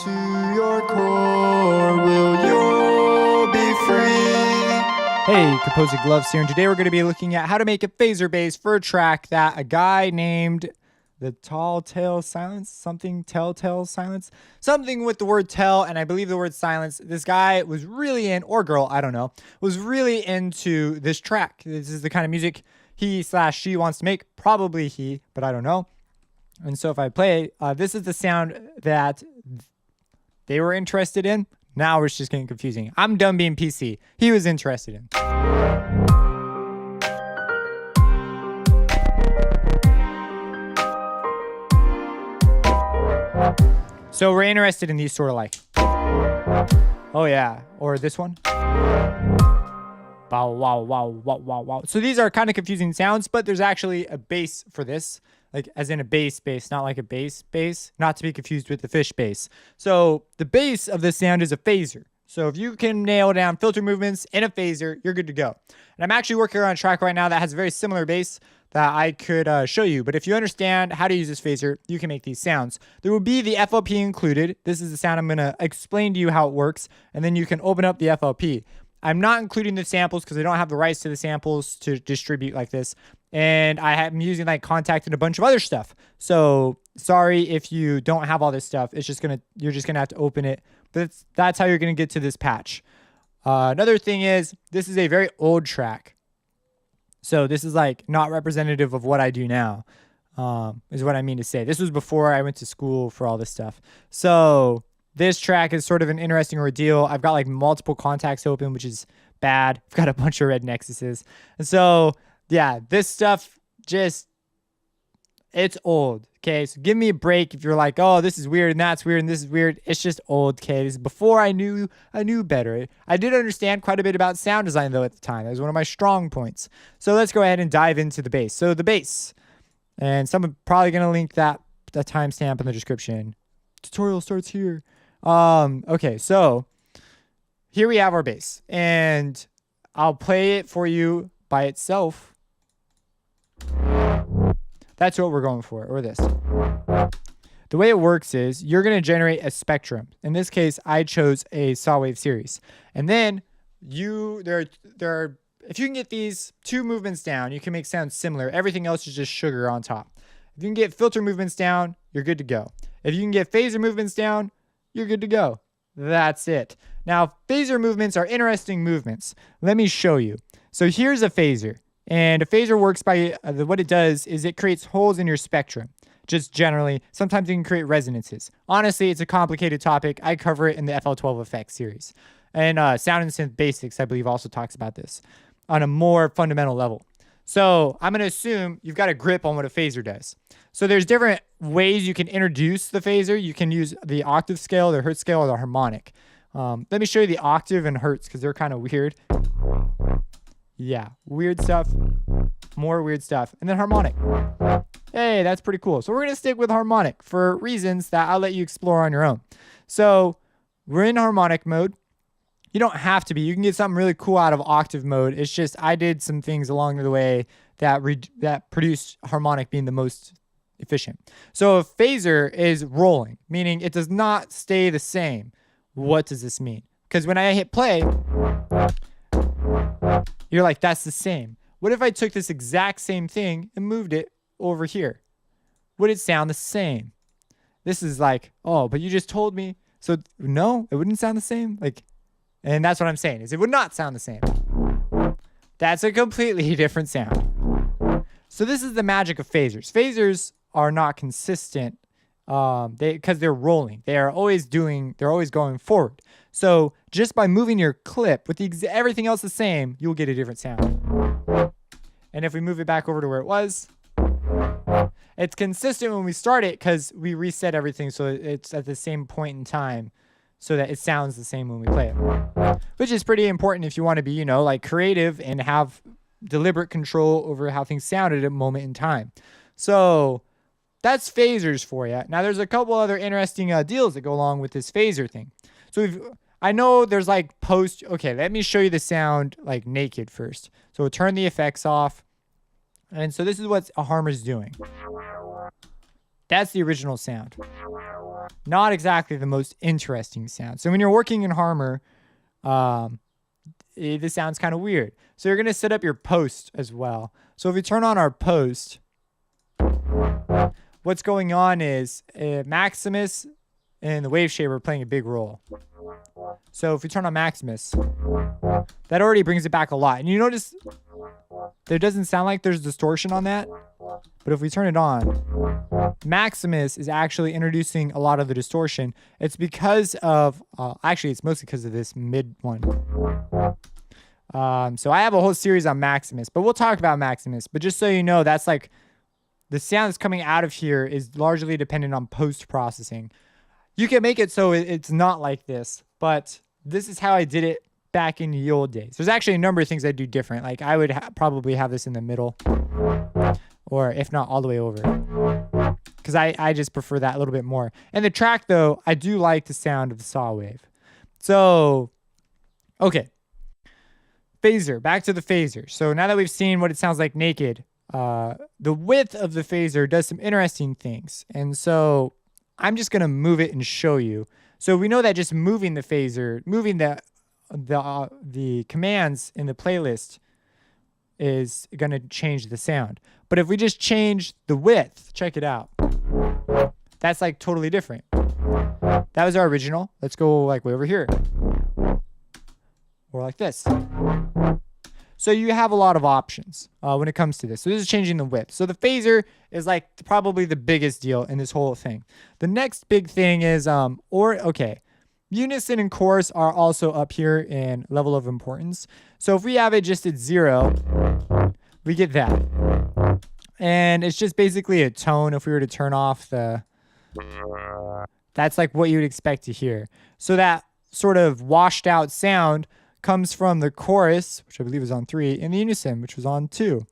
to your core, will you be free? Hey, Composing Gloves here, and today we're going to be looking at how to make a phaser bass for a track that a guy named the Telltale Silence, something with the word tell, and I believe the word silence. This guy was really or girl, I don't know, was really into this track. This is the kind of music he/she wants to make, probably he, but I don't know. And so if I play, this is the sound that they were interested in. Now it's just getting confusing. I'm done being PC. He was interested in. So we're interested in these sort of like, oh yeah, or this one. Bow, wow, wow, wow, wow, wow. So these are kind of confusing sounds, but there's actually a bass for this, like as in a bass, not like a bass, not to be confused with the fish bass. So the base of this sound is a phaser. So if you can nail down filter movements in a phaser, you're good to go. And I'm actually working on a track right now that has a very similar bass that I could show you. But if you understand how to use this phaser, you can make these sounds. There will be the FLP included. This is the sound I'm going to explain to you how it works, and then you can open up the FLP. I'm not including the samples because I don't have the rights to the samples to distribute like this. And I'm using like Contact and a bunch of other stuff. So sorry if you don't have all this stuff. You're just gonna have to open it. But that's how you're gonna get to this patch. Another thing is this is a very old track. So this is like not representative of what I do now, is what I mean to say. This was before I went to school for all this stuff. So this track is sort of an interesting ordeal. I've got like multiple contacts open, which is bad. I've got a bunch of red nexuses. And so, yeah, this stuff it's old. Okay, so give me a break if you're like, oh, this is weird and that's weird and this is weird. It's just old, okay? This is before I knew better. I did understand quite a bit about sound design, though, at the time. That was one of my strong points. So let's go ahead and dive into the bass. So the bass, and someone probably going to link that timestamp in the description. Tutorial starts here. Okay, so here we have our bass, and I'll play it for you by itself. That's what we're going for, or this. The way it works is you're going to generate a spectrum. In this case, I chose a saw wave series. And then if you can get these two movements down, you can make sounds similar. Everything else is just sugar on top. If you can get filter movements down, you're good to go. If you can get phaser movements down, you're good to go. That's it. Now, phaser movements are interesting movements. Let me show you. So here's a phaser. And a phaser works by, what it does is it creates holes in your spectrum. Just generally, sometimes it can create resonances. Honestly, it's a complicated topic. I cover it in the FL12 Effects series. And Sound and Synth Basics, I believe, also talks about this on a more fundamental level. So I'm going to assume you've got a grip on what a phaser does. So there's different ways you can introduce the phaser. You can use the octave scale, the hertz scale, or the harmonic. Let me show you the octave and hertz because they're kind of weird. Yeah, weird stuff, more weird stuff. And then harmonic. Hey, that's pretty cool. So we're going to stick with harmonic for reasons that I'll let you explore on your own. So we're in harmonic mode. You don't have to be. You can get something really cool out of octave mode. It's just I did some things along the way that produced harmonic being the most efficient. So a phaser is rolling, meaning it does not stay the same. What does this mean? Because when I hit play, you're like, that's the same. What if I took this exact same thing and moved it over here? Would it sound the same? This is like, oh, but you just told me. So no, it wouldn't sound the same. Like, and that's what I'm saying is it would not sound the same. That's a completely different sound. So this is the magic of phasers. Phasers are not consistent because they're rolling. They're always going forward. So just by moving your clip with everything else the same, you'll get a different sound. And if we move it back over to where it was, it's consistent when we start it because we reset everything so it's at the same point in time so that it sounds the same when we play it. Which is pretty important if you want to be, like creative and have deliberate control over how things sound at a moment in time. So that's phasers for you. Now there's a couple other interesting deals that go along with this phaser thing. So I know there's like okay, let me show you the sound like naked first. So we'll turn the effects off. And so this is what a harmer's doing. That's the original sound. not exactly the most interesting sound. So when you're working in Harmor, this sounds kind of weird. So you're going to set up your post as well. So if we turn on our post, what's going on is Maximus and the wave shaper are playing a big role. So if we turn on Maximus, that already brings it back a lot. And you notice there doesn't sound like there's distortion on that. But if we turn it on, Maximus is actually introducing a lot of the distortion. It's because of, actually it's mostly because of this mid one. So I have a whole series on Maximus, but we'll talk about Maximus. But just so you know, that's like the sound that's coming out of here is largely dependent on post-processing. You can make it so it's not like this, but this is how I did it back in the old days. There's actually a number of things I do different. Like I would probably have this in the middle, or if not all the way over, because I just prefer that a little bit more. And the track though, I do like the sound of the saw wave. So, okay. Phaser, back to the phaser. So now that we've seen what it sounds like naked, the width of the phaser does some interesting things. And so I'm just going to move it and show you. So we know that just moving the phaser, moving the commands in the playlist is going to change the sound. But if we just change the width, check it out. That's like totally different. That was our original. Let's go like way over here. Or like this. So you have a lot of options when it comes to this. So this is changing the width. So the phaser is like probably the biggest deal in this whole thing. The next big thing is, unison and chorus are also up here in level of importance. So if we have it just at 0, we get that. And it's just basically a tone. If we were to turn off that's like what you would expect to hear. So that sort of washed out sound comes from the chorus, which I believe is on 3, and the unison, which was on 2.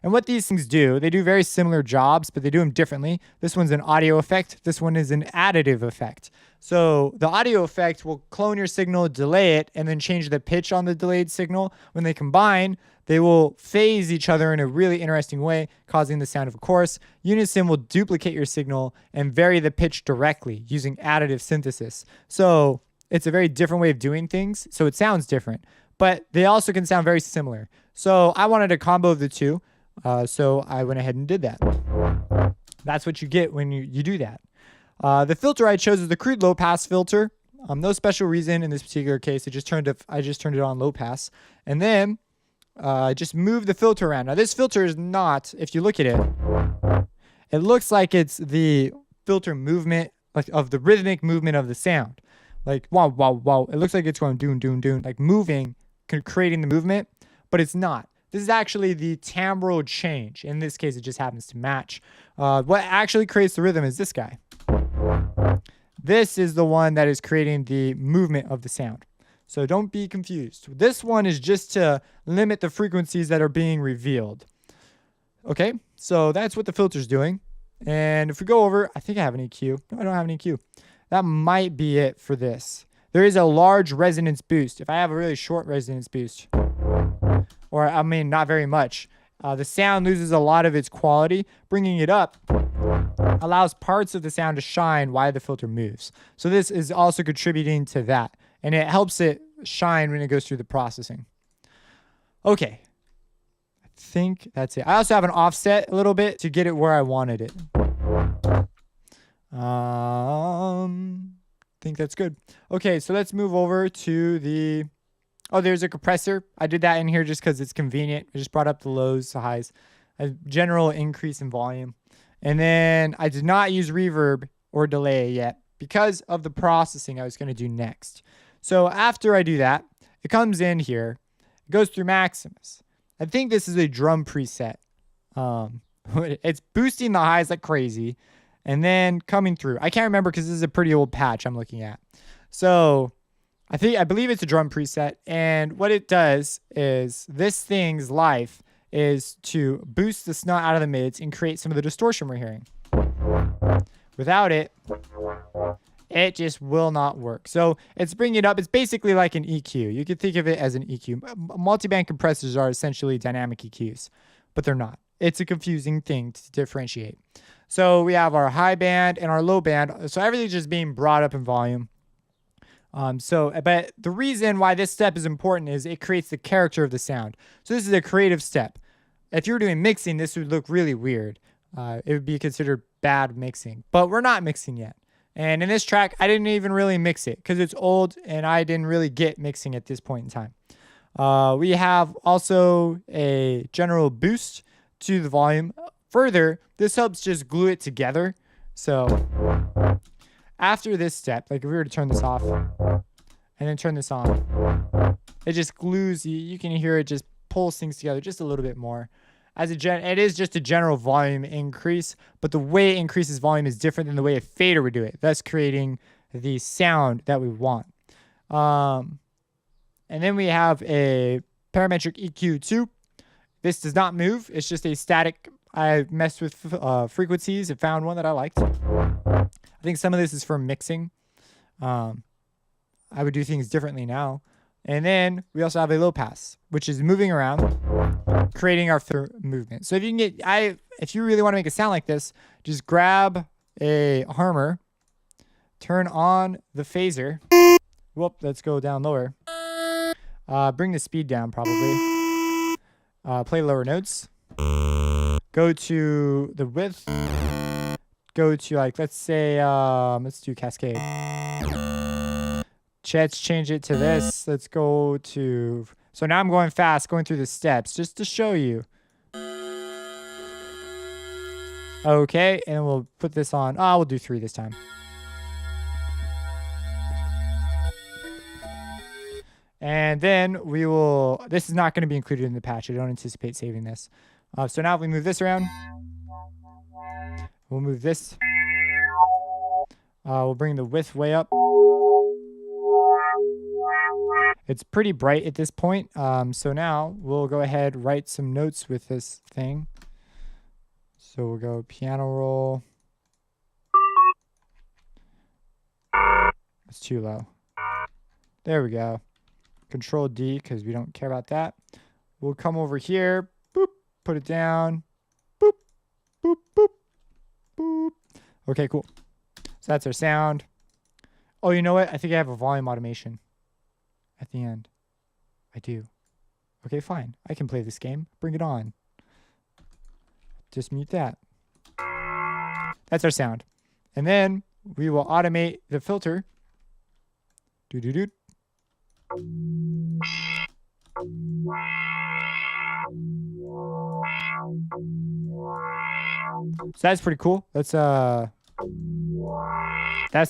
And what these things do, they do very similar jobs, but they do them differently. This one's an audio effect. This one is an additive effect. So the audio effect will clone your signal, delay it, and then change the pitch on the delayed signal. When they combine, they will phase each other in a really interesting way, causing the sound of a chorus. Unison will duplicate your signal and vary the pitch directly using additive synthesis. So it's a very different way of doing things, so it sounds different. But they also can sound very similar. So I wanted a combo of the two, so I went ahead and did that. That's what you get when you do that. The filter I chose is the crude low-pass filter. No special reason in this particular case. I just turned it on low-pass. And then I just moved the filter around. Now this filter is not, if you look at it, it looks like it's the filter movement, like of the rhythmic movement of the sound. Like, wow, wow, wow. It looks like it's going doon, doon, doon, like moving, creating the movement, but it's not. This is actually the timbral change. In this case, it just happens to match. What actually creates the rhythm is this guy. This is the one that is creating the movement of the sound. So don't be confused. This one is just to limit the frequencies that are being revealed. Okay, so that's what the filter's doing. And if we go over, I think I have an EQ. No, I don't have an EQ. That might be it for this. There is a large resonance boost. If I have a really short resonance boost, or I mean, not very much, the sound loses a lot of its quality. Bringing it up allows parts of the sound to shine while the filter moves. So this is also contributing to that. And it helps it shine when it goes through the processing. Okay. I think that's it. I also have an offset a little bit to get it where I wanted it. I think that's good. Okay, so let's move over to the... Oh, there's a compressor. I did that in here just because it's convenient. I just brought up the lows, the highs. A general increase in volume. And then I did not use reverb or delay yet because of the processing I was going to do next. So after I do that, it comes in here. It goes through Maximus. I think this is a drum preset. It's boosting the highs like crazy. And then coming through. I can't remember because this is a pretty old patch I'm looking at. So I believe it's a drum preset. And what it does is this thing's life is to boost the snot out of the mids and create some of the distortion we're hearing. Without it, it just will not work. So it's bringing it up. It's basically like an EQ. You could think of it as an EQ. Multiband compressors are essentially dynamic EQs, but they're not. It's a confusing thing to differentiate. So we have our high band and our low band. So everything's just being brought up in volume. But the reason why this step is important is it creates the character of the sound. So this is a creative step. If you were doing mixing, this would look really weird. It would be considered bad mixing, but we're not mixing yet. And in this track, I didn't even really mix it because it's old and I didn't really get mixing at this point in time. We have also a general boost to the volume. Further, this helps just glue it together. So after this step, like if we were to turn this off and then turn this on, it just glues. You can hear it just pulls things together just a little bit more. It is just a general volume increase, but the way it increases volume is different than the way a fader would do it, thus creating the sound that we want. And then we have a Parametric EQ 2. This does not move. It's just a static. I messed with frequencies and found one that I liked. I think some of this is from mixing. I would do things differently now. And then we also have a low pass, which is moving around, creating our movement. So if you can if you really want to make a sound like this, just grab a harmonic, turn on the phaser. Whoop, let's go down lower. Bring the speed down probably. Play lower notes. Go to the width. Go to let's say, let's do cascade. Let's change it to this. Let's go to, so now I'm going fast, going through the steps just to show you. Okay, and we'll put this on. We'll do 3 this time. And then this is not going to be included in the patch. I don't anticipate saving this. So now if we move this around, we'll move this. We'll bring the width way up. It's pretty bright at this point. So now we'll go ahead, write some notes with this thing. So we'll go piano roll. It's too low. There we go. Control D because we don't care about that. We'll come over here, boop, put it down, boop, boop, boop, boop. Okay, cool. So that's our sound. Oh, you know what? I think I have a volume automation at the end. I do. Okay, fine. I can play this game. Bring it on. Just mute that. That's our sound. And then we will automate the filter. Do-do-do. So that's pretty cool. That's the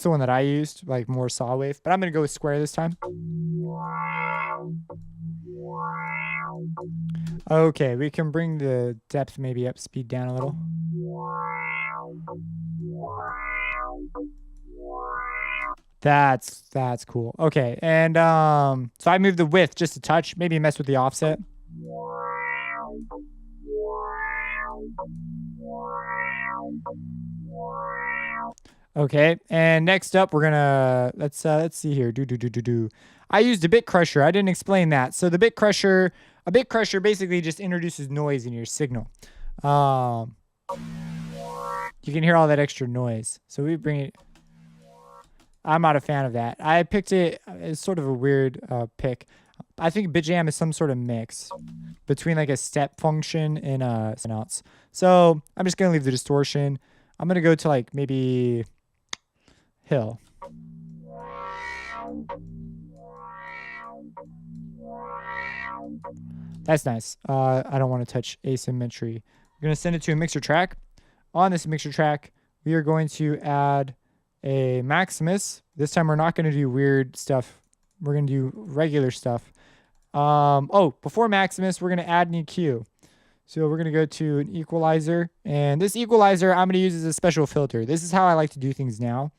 one that I used, like more saw wave, but I'm gonna go with square this time. Okay, we can bring the depth maybe up, speed down a little. That's cool. Okay, and so I moved the width just a touch, maybe mess with the offset. Okay, and next up we're gonna let's see here. I used a bit crusher. I didn't explain that. So a bit crusher basically just introduces noise in your signal. You can hear all that extra noise. So we bring it. I'm not a fan of that. I picked it as sort of a weird pick. I think BitJam is some sort of mix between like a step function and something else. So I'm just gonna leave the distortion. I'm gonna go to like maybe hill. That's nice. I don't want to touch asymmetry. We're gonna send it to a mixer track. On this mixer track, we are going to add a Maximus. This time we're not going to do weird stuff. We're going to do regular stuff. Before Maximus, we're going to add an EQ. So we're going to go to an equalizer. And this equalizer I'm going to use as a special filter. This is how I like to do things now.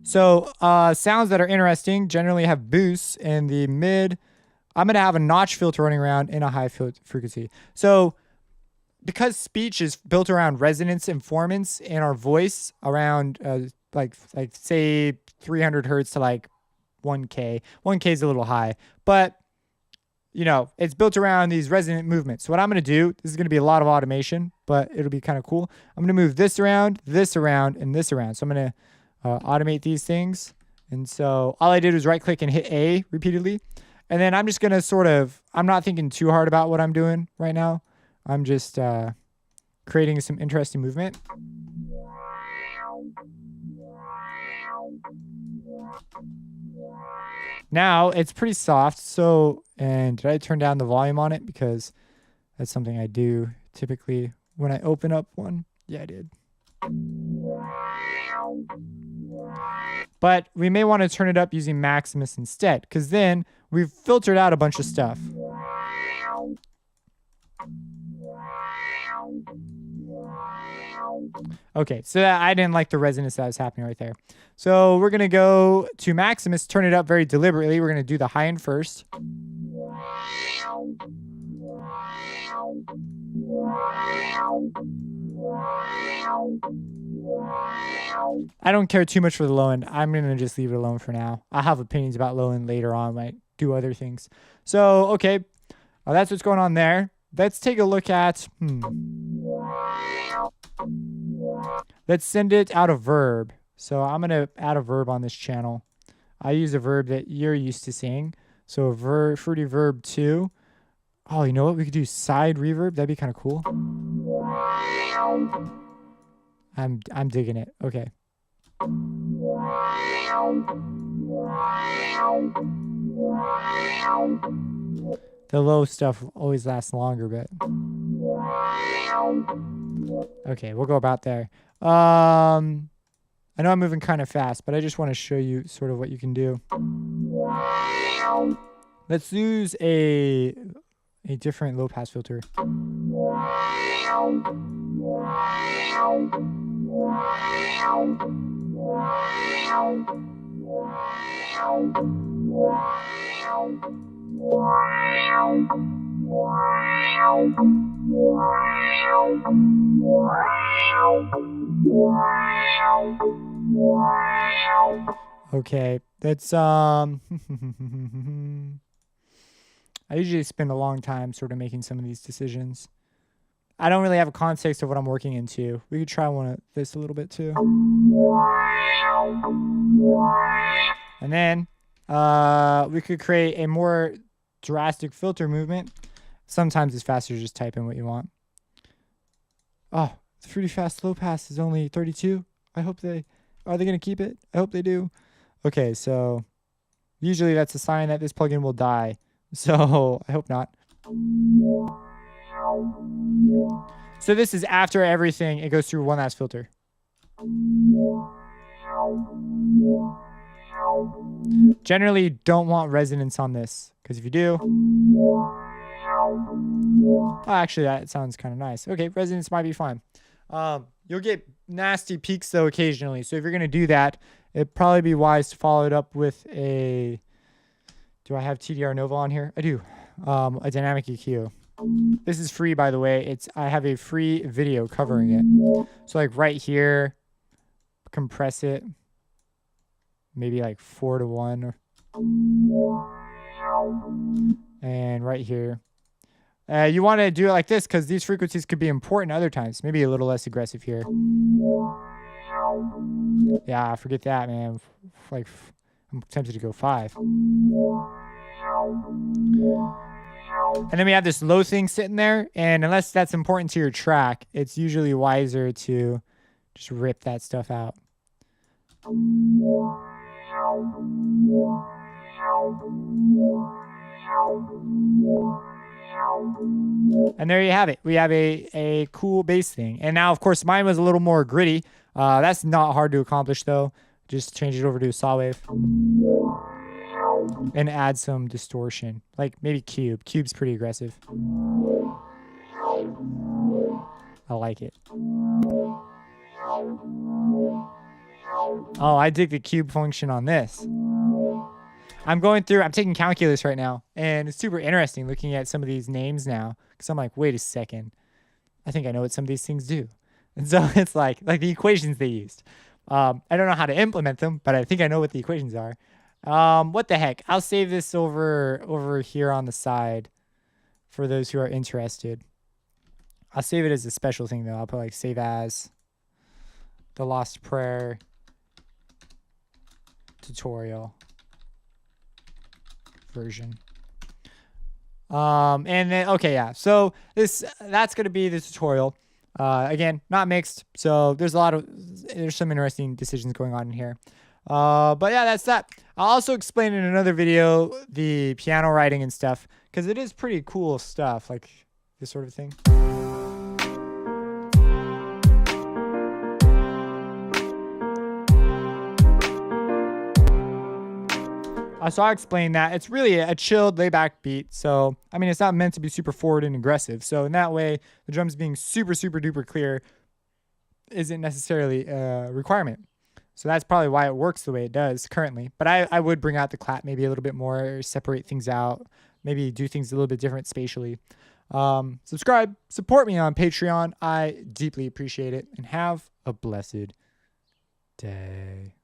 So sounds that are interesting generally have boosts in the mid. I'm going to have a notch filter running around in a high frequency. So because speech is built around resonance and formants in our voice around like say 300 hertz to like 1K. 1K is a little high, but you know, it's built around these resonant movements. So what I'm going to do, this is going to be a lot of automation, but it'll be kind of cool. I'm going to move this around, and this around. So I'm going to automate these things. And so all I did was right click and hit A repeatedly. And then I'm just going to sort of, I'm not thinking too hard about what I'm doing right now. I'm just creating some interesting movement. Now it's pretty soft. So, and did I turn down the volume on it? Because that's something I do typically when I open up one. Yeah, I did. But we may want to turn it up using Maximus instead, because then we've filtered out a bunch of stuff. Okay, so I didn't like the resonance that was happening right there. So we're going to go to Maximus, turn it up very deliberately. We're going to do the high end first. I don't care too much for the low end. I'm going to just leave it alone for now. I'll have opinions about low end later on. I might do other things. So, okay, that's what's going on there. Let's take a look at, let's send it out a verb. So I'm going to add a verb on this channel. I use a verb that you're used to seeing. So fruity verb 2. Oh, you know what? We could do side reverb. That'd be kind of cool. I'm digging it. Okay. The low stuff always lasts longer, but okay, we'll go about there. I know I'm moving kind of fast, but I just want to show you sort of what you can do. Let's use a different low pass filter. Okay, that's I usually spend a long time sort of making some of these decisions. I don't really have a context of what I'm working into. We could try one of this a little bit too. And then we could create a more drastic filter movement. Sometimes it's faster to just type in what you want. Oh, the Fruity Fast low pass is only 32. I hope are they going to keep it? I hope they do. Okay, so usually that's a sign that this plugin will die. So I hope not. So this is after everything. It goes through one last filter. Generally, don't want resonance on this, because if you do, oh, actually that sounds kind of nice. Okay, resonance might be fine. You'll get nasty peaks though occasionally. So if you're gonna do that, it'd probably be wise to follow it up with a. Do I have TDR Nova on here? I do. A dynamic EQ. This is free, by the way. I have a free video covering it. So like right here, compress it. Maybe like 4:1. And right here. You want to do it like this because these frequencies could be important other times. Maybe a little less aggressive here. Yeah, forget that, man. Like, I'm tempted to go 5. And then we have this low thing sitting there. And unless that's important to your track, it's usually wiser to just rip that stuff out. And there you have it. We have a cool bass thing. And now, of course, mine was a little more gritty. That's not hard to accomplish, though. Just change it over to a saw wave. And add some distortion. Like maybe cube. Cube's pretty aggressive. I like it. Oh, I dig the cube function on this. I'm taking calculus right now, and it's super interesting looking at some of these names now, because I'm like, wait a second. I think I know what some of these things do. And so it's like the equations they used. I don't know how to implement them, but I think I know what the equations are. What the heck? I'll save this over here on the side for those who are interested. I'll save it as a special thing though. I'll put like save as the Lost Prayer tutorial version. And then okay, yeah. So that's gonna be the tutorial. Again, not mixed, so there's some interesting decisions going on in here. But yeah, that's that. I'll also explain in another video the piano writing and stuff, because it is pretty cool stuff, like this sort of thing. So I'll explain that. It's really a chilled, laid-back beat. So, I mean, it's not meant to be super forward and aggressive. So in that way, the drums being super, super duper clear isn't necessarily a requirement. So that's probably why it works the way it does currently. But I would bring out the clap maybe a little bit more, separate things out, maybe do things a little bit different spatially. Subscribe, support me on Patreon. I deeply appreciate it. And have a blessed day.